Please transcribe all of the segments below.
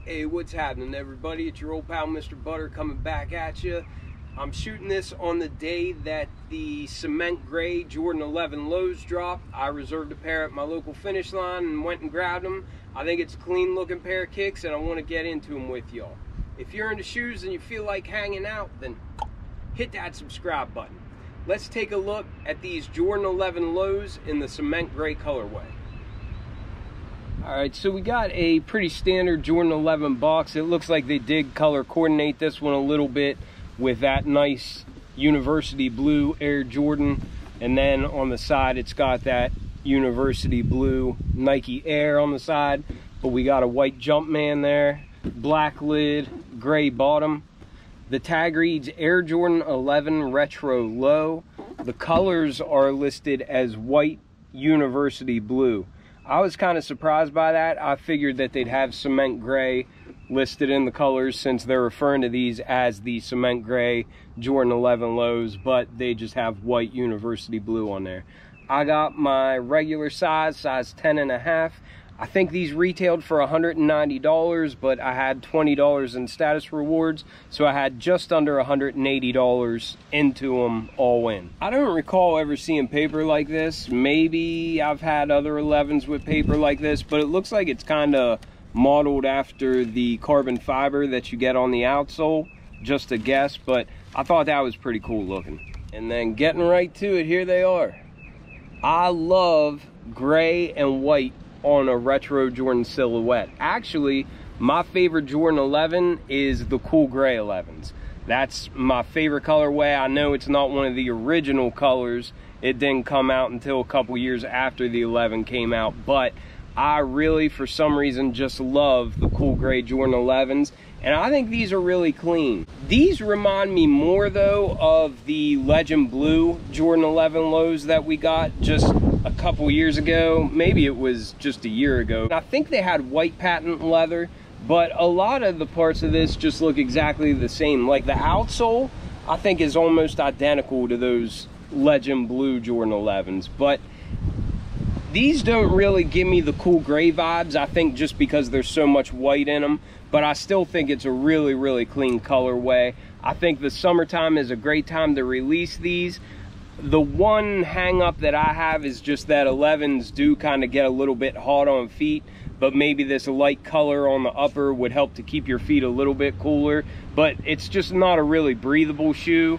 Hey, what's happening, everybody? It's your old pal Mr. Butter coming back at you. I'm shooting this on the day that the cement gray Jordan 11 lows dropped. I reserved a pair at my local Finish Line and went and grabbed them. I think it's a clean looking pair of kicks and I want to get into them with y'all. If you're into shoes and you feel like hanging out, then hit that subscribe button. Let's take a look at these Jordan 11 lows in the cement gray colorway. Alright, so we got a pretty standard Jordan 11 box. It looks like they did color coordinate this one a little bit with that nice University Blue Air Jordan. And then on the side, it's got that University Blue Nike Air on the side. But we got a white Jumpman there, black lid, gray bottom. The tag reads Air Jordan 11 Retro Low. The colors are listed as white University Blue. I was kind of surprised by that. I figured that they'd have cement gray listed in the colors since they're referring to these as the cement gray Jordan 11 lows, but they just have white University Blue on there. I got my regular size 10.5. I think these retailed for $190, but I had $20 in status rewards, so I had just under $180 into them all in. I don't recall ever seeing paper like this. Maybe I've had other 11s with paper like this, but it looks like it's kind of modeled after the carbon fiber that you get on the outsole. Just a guess, but I thought that was pretty cool looking. And then getting right to it, here they are. I love gray and white on a retro Jordan silhouette. Actually, my favorite Jordan 11 is the cool gray 11s. That's my favorite colorway. I know it's not one of the original colors. It didn't come out until a couple years after the 11 came out, but I really, for some reason, just love the cool gray Jordan 11s, and I think these are really clean. These remind me more, though, of the Legend Blue Jordan 11 lows that we got just a couple years ago. Maybe it was just a year ago. I think they had white patent leather, but a lot of the parts of this just look exactly the same. Like the outsole, I think, is almost identical to those Legend Blue Jordan 11s, but these don't really give me the cool gray vibes, I think, just because there's so much white in them, but I still think it's a really, really clean colorway. I think the summertime is a great time to release these. The one hang up that I have is just that 11s do kind of get a little bit hot on feet, but maybe this light color on the upper would help to keep your feet a little bit cooler, but it's just not a really breathable shoe.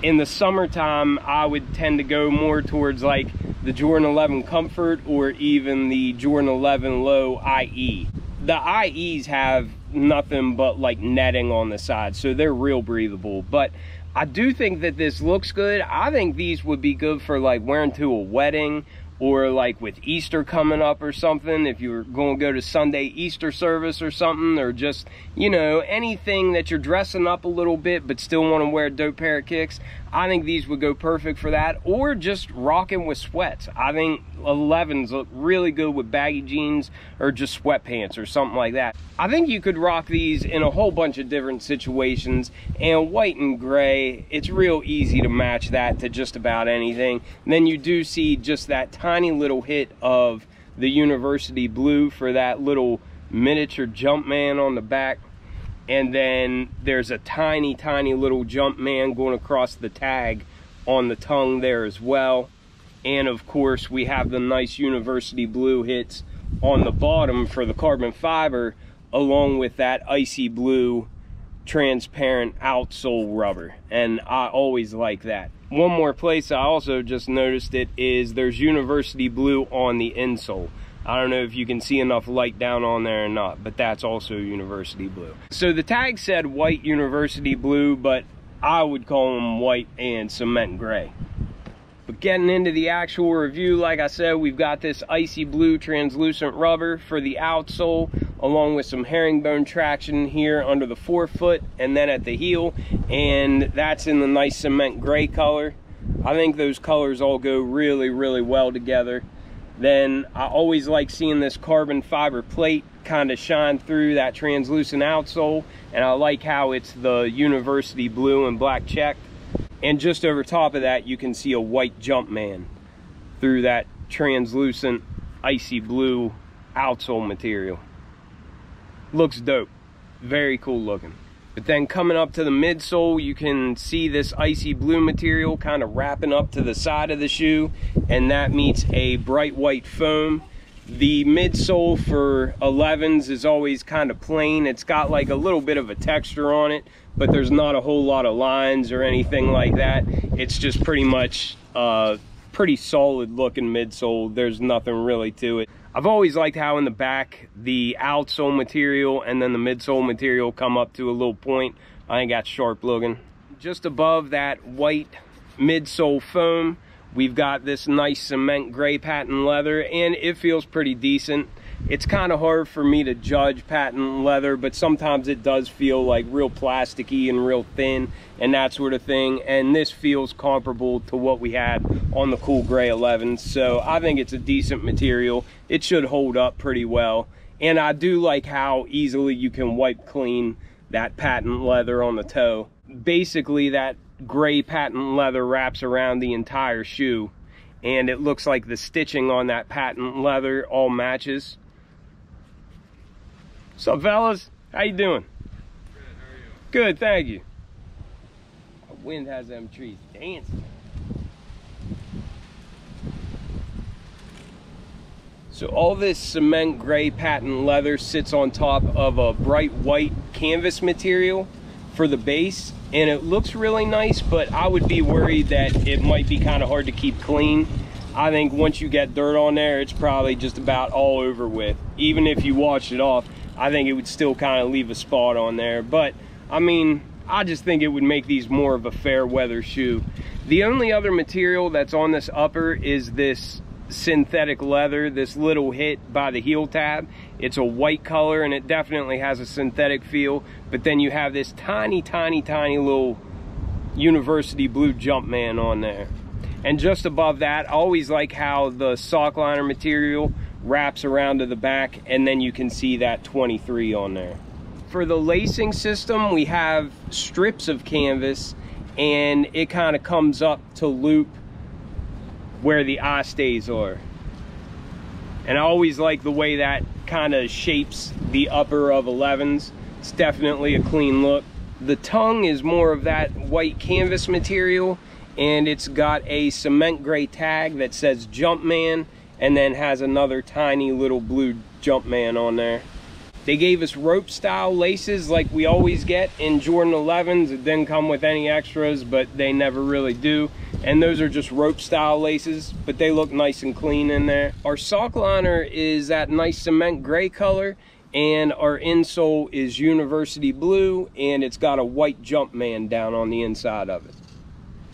In the summertime, I would tend to go more towards like the Jordan 11 Comfort or even the Jordan 11 Low IE. The IEs have nothing but like netting on the side, so they're real breathable. But I do think that this looks good. I think these would be good for like wearing to a wedding, or like with Easter coming up or something, if you're going to go to Sunday Easter service or something, or just, you know, anything that you're dressing up a little bit but still want to wear a dope pair of kicks. I think these would go perfect for that, or just rocking with sweats. I think 11s look really good with baggy jeans or just sweatpants or something like that. I think you could rock these in a whole bunch of different situations, and white and gray, it's real easy to match that to just about anything. And then you do see just that tiny little hit of the University Blue for that little miniature Jumpman on the back. And then there's a tiny, tiny little Jumpman going across the tag on the tongue there as well. And of course, we have the nice University Blue hits on the bottom for the carbon fiber, along with that icy blue transparent outsole rubber. And I always like that. One more place I also just noticed it is there's University Blue on the insole. I don't know if you can see enough light down on there or not, but that's also University Blue. So the tag said white University Blue, but I would call them white and cement gray. But getting into the actual review, like I said, we've got this icy blue translucent rubber for the outsole, along with some herringbone traction here under the forefoot and then at the heel, and that's in the nice cement gray color. I think those colors all go really, really well together. Then I always like seeing this carbon fiber plate kind of shine through that translucent outsole, and I like how it's the University Blue and black checked. And just over top of that, you can see a white Jumpman through that translucent icy blue outsole material. Looks dope. very cool looking. But then coming up to the midsole, you can see this icy blue material kind of wrapping up to the side of the shoe, and that meets a bright white foam. The midsole for 11s is always kind of plain. It's got like a little bit of a texture on it, but there's not a whole lot of lines or anything like that. It's just pretty much pretty solid looking midsole. There's nothing really to it. I've always liked how in the back the outsole material and then the midsole material come up to a little point. I think that's sharp looking. Just above that white midsole foam, we've got this nice cement gray patent leather, and it feels pretty decent. It's kind of hard for me to judge patent leather, but sometimes it does feel like real plasticky and real thin and that sort of thing, and this feels comparable to what we had on the Cool Gray 11s. So I think it's a decent material. It should hold up pretty well, and I do like how easily you can wipe clean that patent leather on the toe. Basically, that gray patent leather wraps around the entire shoe, and it looks like the stitching on that patent leather all matches. What's up, fellas? How you doing? Good, how are you? Good, thank you. The wind has them trees dancing. So all this cement gray patent leather sits on top of a bright white canvas material for the base, and it looks really nice, but I would be worried that it might be kind of hard to keep clean. I think once you get dirt on there, it's probably just about all over with. Even if you wash it off, I think it would still kind of leave a spot on there. But I mean, I just think it would make these more of a fair weather shoe. The only other material that's on this upper is this synthetic leather, this little hit by the heel tab. It's a white color, and it definitely has a synthetic feel, but then you have this tiny little university blue Jumpman on there. And just above that, I always like how the sock liner material wraps around to the back, and then you can see that 23 on there. For the lacing system, we have strips of canvas, and it kind of comes up to loop where the eye stays are. And I always like the way that kind of shapes the upper of 11s. It's definitely a clean look. The tongue is more of that white canvas material, and it's got a cement gray tag that says Jumpman, and then has another tiny little blue Jumpman on there. They gave us rope style laces like we always get in Jordan 11s. It didn't come with any extras, but they never really do. And those are just rope style laces, but they look nice and clean in there. Our sock liner is that nice cement gray color, and our insole is university blue, and it's got a white Jumpman down on the inside of it.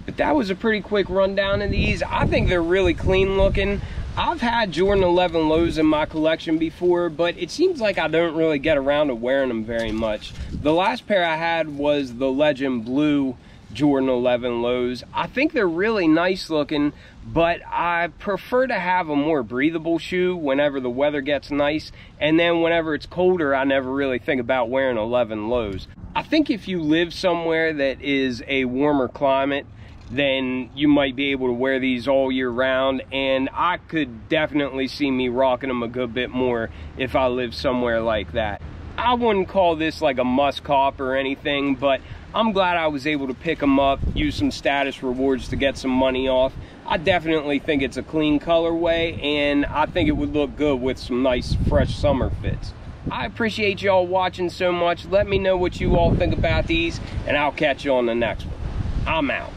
But that was a pretty quick rundown of these. I think they're really clean looking. I've had Jordan 11 lows in my collection before, but it seems like I don't really get around to wearing them very much. The last pair I had was the Legend Blue Jordan 11 lows. I think they're really nice looking, but I prefer to have a more breathable shoe whenever the weather gets nice, and then whenever it's colder, I never really think about wearing 11 lows. I think if you live somewhere that is a warmer climate, then you might be able to wear these all year round, and I could definitely see me rocking them a good bit more if I lived somewhere like that. I wouldn't call this like a must cop or anything, but I'm glad I was able to pick them up, use some status rewards to get some money off. I definitely think it's a clean colorway, and I think it would look good with some nice fresh summer fits. I appreciate y'all watching so much. Let me know what you all think about these, and I'll catch you on the next one. I'm out.